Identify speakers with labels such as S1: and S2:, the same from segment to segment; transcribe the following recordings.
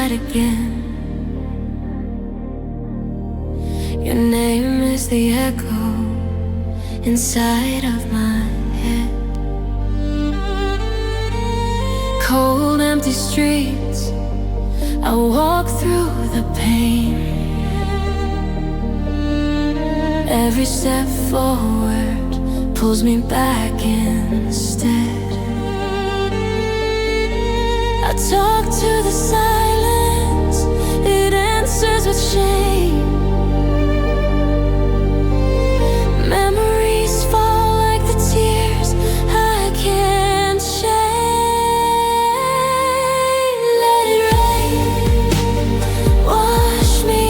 S1: night again. Your name is the echo inside of my head. Cold, empty streets, I walk through the pain. Every step forward pulls me back instead. I talk to the silence, it answers with shame. Memories fall like the tears I can't shame. Let it rain, wash me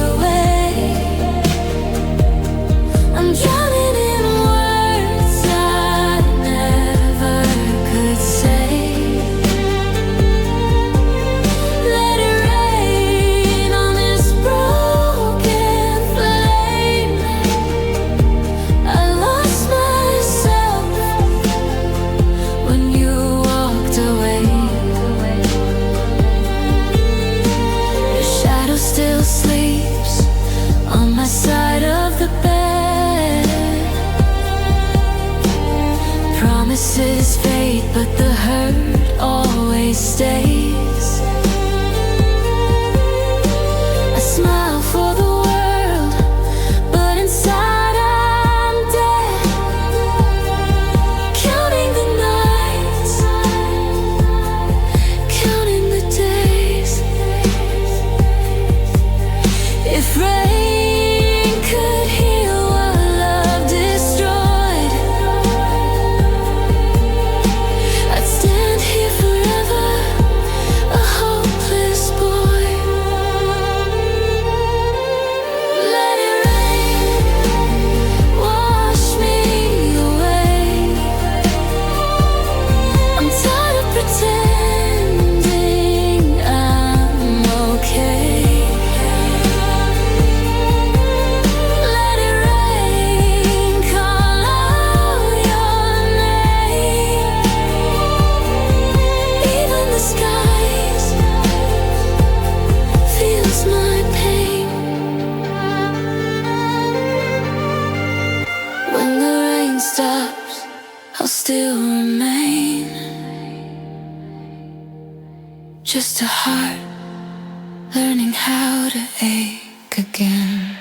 S1: away. I'm drowning in words I never could say. Let it rain on this broken flame. I lost myself when you walked away. Your shadow still sleeps on my side of the bed. Promises fade, but the hurt always stays. I smile for the world, but inside I'm dead. Counting the nights, counting the days. If rain could heal what love destroyed, I'd stand here forever, a hopeless boy. Let it rain, wash me away. I'm tired of pretending I'm okay. Let it rain, call out your name. Even the skies feels my pain. When the rain stops, I'll still remain. Just a heart learning how to ache again.